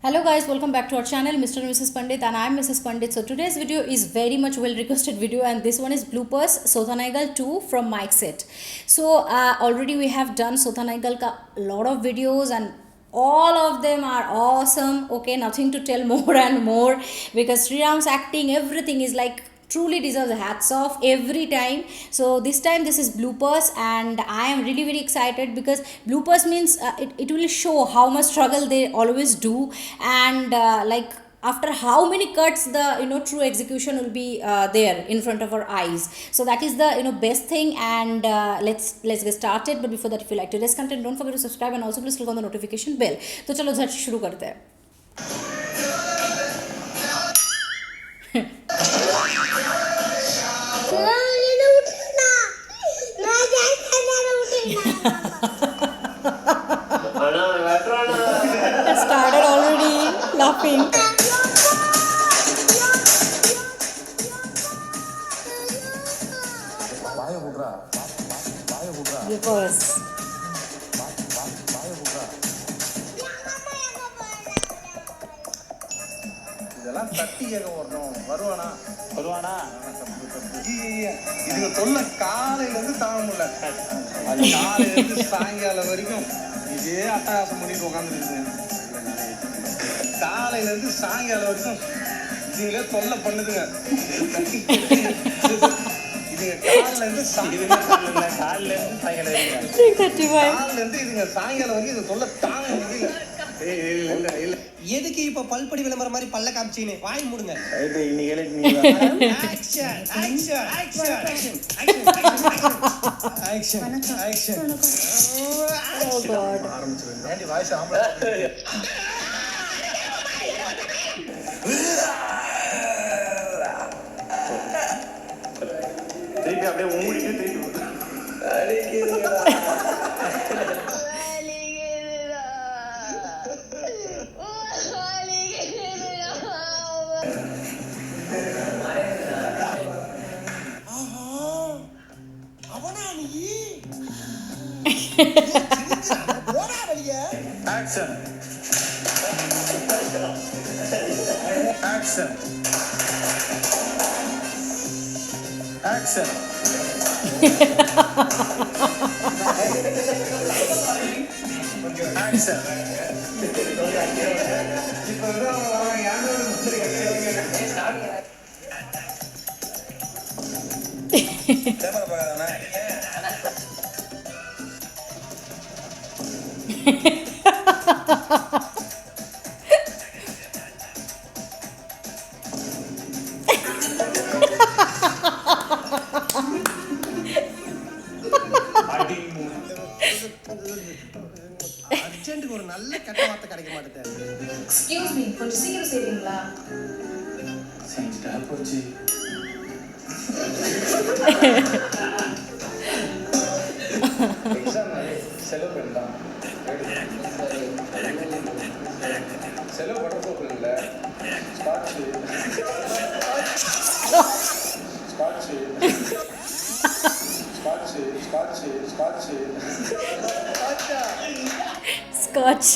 Hello guys, welcome back to our channel Mr. and Mrs. Pandit, and I am Mrs. Pandit. So today's video is very much well requested video, and this one is bloopers Sotanaigal 2 from Mike Set. So already we have done Sotanaigal ka lot of videos and all of them are awesome. Okay, nothing to tell more and more because Sriram's acting, everything is like truly deserves hats off every time. So this time this is bloopers, and I am really very excited because bloopers means it will show how much struggle they always do, and like after how many cuts the true execution will be there in front of our eyes. So that is the best thing, and let's get started. But before that, if you like today's content, don't forget to subscribe and also please click on the notification bell. तो चलो झट से शुरू करते हैं. I started already laughing. Because இதெல்லாம் தட்டி கேட்க வரணும். வருவானா வருவானா இதுங்க தொல்லை காலையில இருந்து தாங்க முடியல. அது காலையில இருந்து சாயங்காலம் வரைக்கும் இதே அட்டகாசம் பண்ணிட்டு உட்காந்துருக்குங்க. காலையில இருந்து சாயங்காலம் வரைக்கும் இதுங்களே தொல்லை பண்ணுதுங்க. இதுங்க காலையில இருந்து காலையில இருந்து சாயங்காலம் வரைக்கும் இது தொல்லை தாங்க முடியல. எதுக்கு இப்ப பல்படி விளம்பரம் மாதிரி பல்ல காமிச்சீனே வாய் மூடுங்க. திருப்பி அப்படியே மூடிட்டு திருப்பி Action. Action. Action. Action. அர்ஜென்ட்க்கு ஒரு நல்ல கெட்ட வார்த்தை கிடைக்க மாட்டேங்குது. எக்ஸ்கியூஸ் மீ, கொஞ்சம் சீக்கிரம் செய்வீங்களா? செஞ்சுட்டா போச்சு. எக்ஸாம் செலவு பண்ணலாம். செலவு பண்ண போகல. Scotch Scotch.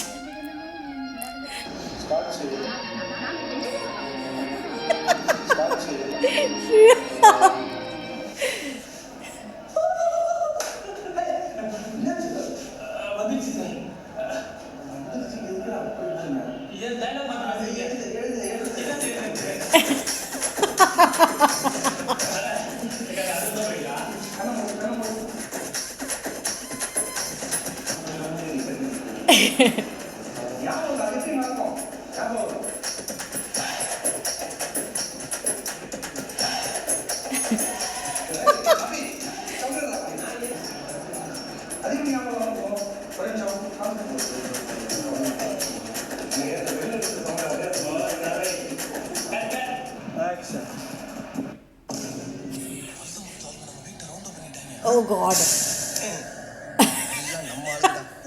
Oh God.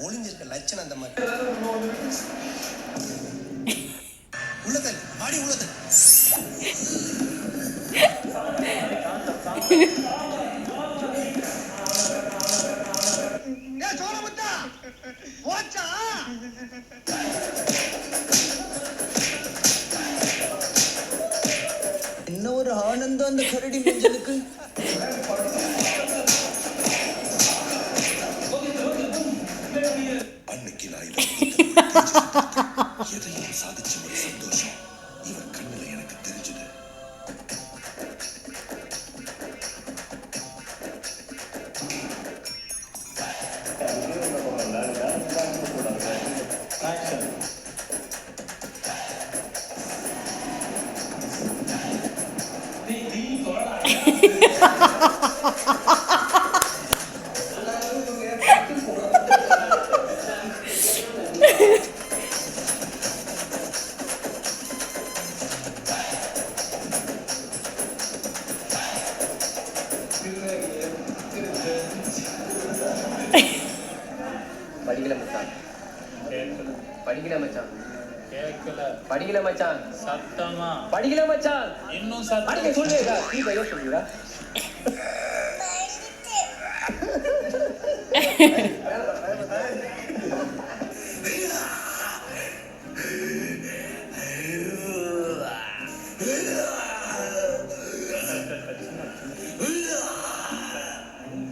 ஒளிஞ்சிருக்க லட்சணம் அந்த மாதிரி. உள்ளதல் ஆடி உள்ளதல். ஏ சோரமுத்தா போச்சா ஆனந்தம் அந்த கரடி மஞ்சளுக்கு. அன்னைக்கு நான் எதையும் சாதிச்ச ஒரு சந்தோஷம் இவன் கண்ணுல எனக்கு தெரிஞ்சது. படிக்கல மச்சான் படிக்கல மச்சான் கேட்கல படிக்கல மச்சான் சத்தமா படிக்கல மச்சான் இன்னும் படிக்க சத்தம் சொல்லுடா நீ பைய சொல்லுடா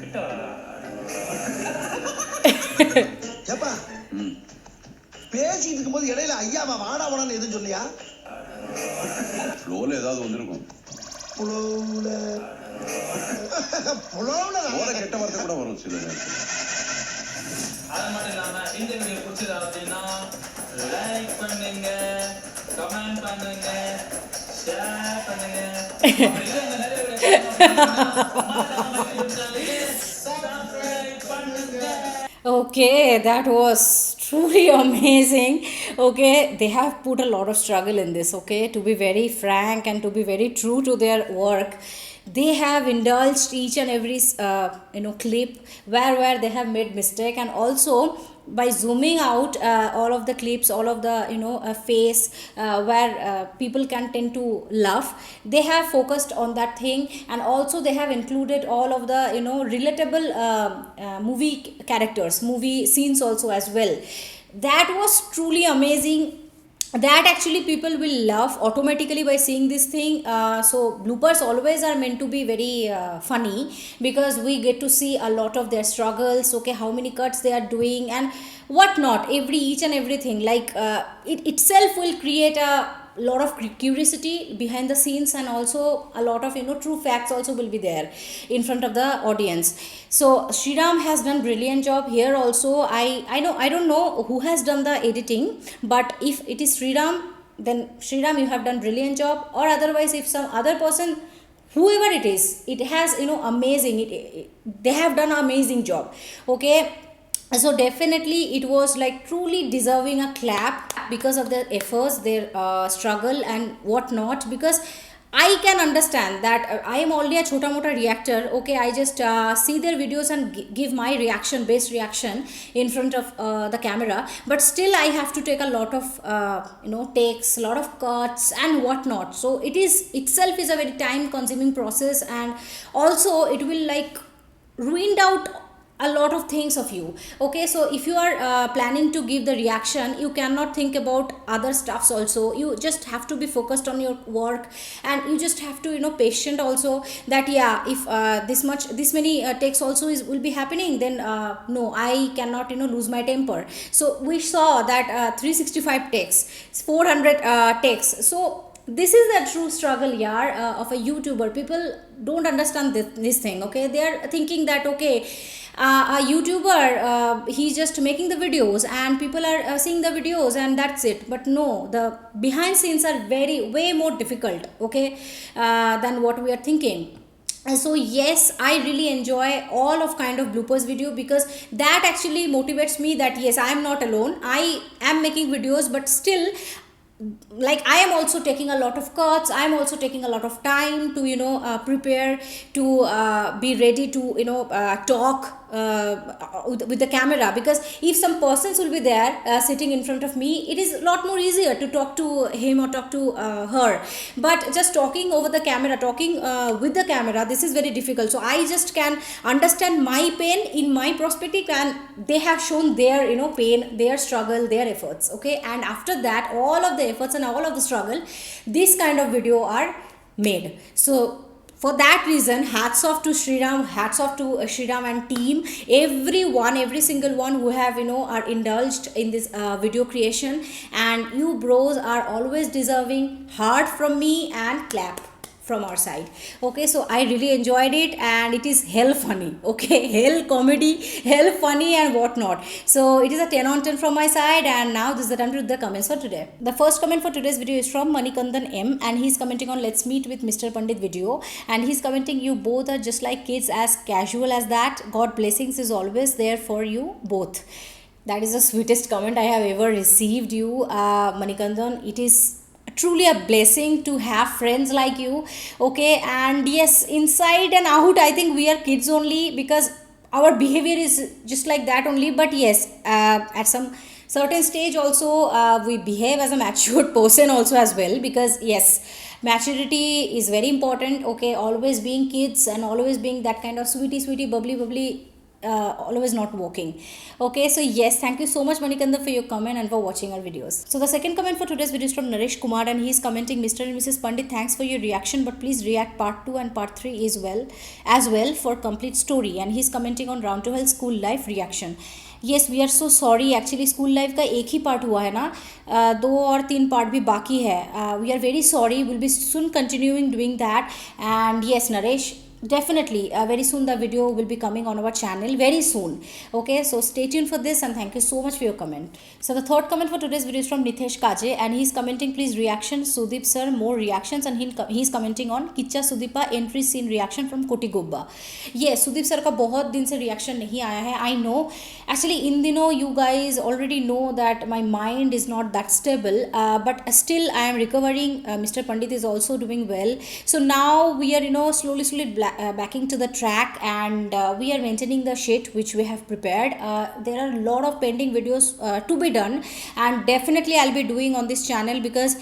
கிட்ட வரா ஏப்பா பேசிட்டு இருக்கும்போது இடையில ஐயாவா வாடா வாடான்னு எதுவும் சொன்னியா? ஃப்ளோல ஏதாவது வந்திருக்கும். புலவுல புலவுல ஓர கெட்ட வார்த்தை கூட வரும் சில நேரத்தில். அது மட்டும் இல்லாம இந்த வீடியோ பிடிச்சது அப்படின்னா லைக் பண்ணுங்க, கமெண்ட் பண்ணுங்க, ஷேர் பண்ணுங்க. அப்படி இல்லைங்க நிறைய வீடியோ சப்ஸ்கிரைப் பண்ணுங்க. Okay, that was truly amazing. Okay, they have put a lot of struggle in this. Okay, to be very frank and to be very true to their work, they have indulged each and every clip where they have made mistake, and also by zooming out all of the clips, all of the face where people can tend to laugh, they have focused on that thing, and also they have included all of the relatable movie characters, movie scenes also as well. That was truly amazing. That actually people will love automatically by seeing this thing. So bloopers always are meant to be very funny, because we get to see a lot of their struggles, okay, how many cuts they are doing and what not, each and everything, like it itself will create a lot of curiosity behind the scenes, and also a lot of true facts also will be there in front of the audience. So Sriram has done brilliant job here also. I don't know who has done the editing, but if it is Sriram, then Sriram, you have done brilliant job, or otherwise if some other person, whoever it is, it has amazing, they have done an amazing job. Okay, so definitely it was like truly deserving a clap because of their efforts, their struggle and what not, because I can understand that I am already a chota mota reactor. Okay, I just see their videos and give my reaction, based reaction in front of the camera, but still I have to take a lot of takes, a lot of cuts and what not. So it is itself is a very time consuming process, and also it will like ruined out a lot of things of you. Okay, so if you are planning to give the reaction, you cannot think about other stuffs also. You just have to be focused on your work, and you just have to patient also, that yeah, if this many takes also will be happening, then no, I cannot lose my temper. So we saw that 365 takes, 400 takes. So this is the true struggle, of a YouTuber. People don't understand this thing. Okay, they are thinking that okay, a YouTuber, he's just making the videos and people are seeing the videos and that's it. But no, the behind scenes are way more difficult, okay, than what we are thinking. And so yes, I really enjoy all of kind of bloopers video, because that actually motivates me that yes, I am not alone. I am making videos, but still, like I am also taking a lot of cuts, I am also taking a lot of time to prepare, to be ready to talk with the camera, because if some persons will be there sitting in front of me, it is a lot more easier to talk to him or talk to her. But just talking over the camera, talking with the camera, this is very difficult. So I just can understand my pain in my perspective, and they have shown their pain, their struggle, their efforts. Okay, and after that, all of the efforts and all of the struggle, this kind of video are made. So for that reason, hats off to Sriram, hats off to Sriram and team, everyone, every single one who have are indulged in this video creation, and you bros are always deserving heart from me and clap from our side. Okay, so I really enjoyed it, and it is hell funny. Okay, hell comedy, hell funny and whatnot. So it is a 10 on 10 from my side, and now this is the time to read the comments for today. The first comment for today's video is from Manikandan M, and he's commenting on Let's Meet with Mr. Pandit video, and he's commenting, you both are just like kids, as casual as that. God blessings is always there for you both. That is the sweetest comment I have ever received, you Manikandan. It is truly a blessing to have friends like you. Okay, and yes, inside and out I think we are kids only, because our behavior is just like that only. But yes, at some certain stage also we behave as a matured person also as well, because yes, maturity is very important. Okay, always being kids and always being that kind of sweetie bubbly always not working. Okay, so yes, thank you so much Manikanda for your comment and for watching our videos. So the second comment for today's video is from Naresh Kumar, and he is commenting, Mr. and Mrs. Pandit, thanks for your reaction, but please react part 2 and part 3 as well for complete story. And he is commenting on Round to Hell school life reaction. Yes, we are so sorry, actually school life का एक ही part हुआ है ना, 2 और 3 part भी बाकी है. We are very sorry, we'll be soon continuing doing that. And yes Naresh, definitely very soon the video will be coming on our channel very soon. Okay, so stay tuned for this, and thank you so much for your comment. So the third comment for today's video is from Nitesh Kaje, and he's commenting, please reaction Sudeep sir, more reactions. And he's commenting on Kicha Sudeepa entry scene reaction from Koti Gobba. Yes, Sudeep sir का बहुत दिन से reaction नहीं आया है. I know, actually in दिनों you guys already know that my mind is not that stable, but still I am recovering. Mr. Pandit is also doing well. So now we are slowly backing to the track, and we are maintaining the shit which we have prepared. There are a lot of pending videos to be done, and definitely I'll be doing on this channel, because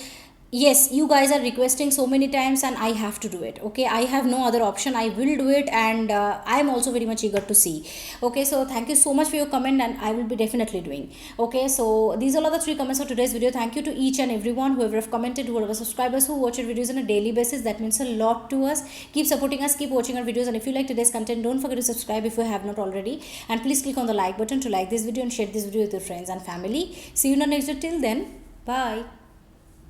yes, you guys are requesting so many times and I have to do it. Okay, I have no other option, I will do it, and I am also very much eager to see. Okay, so thank you so much for your comment, and I will be definitely doing. Okay, so these are all the 3 comments for today's video. Thank you to each and everyone, whoever have commented, whoever subscribers who watch our videos on a daily basis. That means a lot to us. Keep supporting us, keep watching our videos, and if you like today's content, don't forget to subscribe if you have not already, and please click on the like button to like this video and share this video with your friends and family. See you in the next video. Till then, bye.